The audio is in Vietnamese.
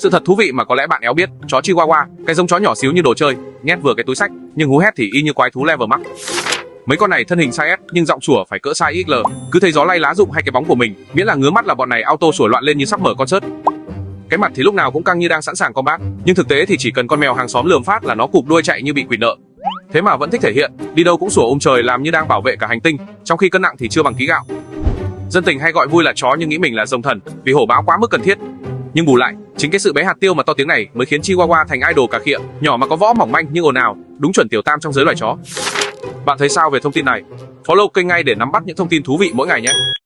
Sự thật thú vị mà có lẽ bạn éo biết, chó Chihuahua, cái giống chó nhỏ xíu như đồ chơi, nhét vừa cái túi xách, nhưng hú hét thì y như quái thú level max. Mấy con này thân hình size S nhưng giọng sủa phải cỡ size XL, cứ thấy gió lay lá rụng hay cái bóng của mình, miễn là ngứa mắt là bọn này auto sủa loạn lên như sắp mở concert. Cái mặt thì lúc nào cũng căng như đang sẵn sàng combat, nhưng thực tế thì chỉ cần con mèo hàng xóm lườm phát là nó cụp đuôi chạy như bị quỵt nợ. Thế mà vẫn thích thể hiện, đi đâu cũng sủa trời làm như đang bảo vệ cả hành tinh, trong khi cân nặng thì chưa bằng ký gạo. Dân tình hay gọi vui là chó nhưng nghĩ mình là rồng thần, vì hổ báo quá mức cần thiết. Nhưng bù lại, chính cái sự bé hạt tiêu mà to tiếng này mới khiến Chihuahua thành idol cà khịa, nhỏ mà có võ mỏng manh nhưng ồn ào, đúng chuẩn tiểu tam trong giới loài chó. Bạn thấy sao về thông tin này? Follow kênh ngay để nắm bắt những thông tin thú vị mỗi ngày nhé.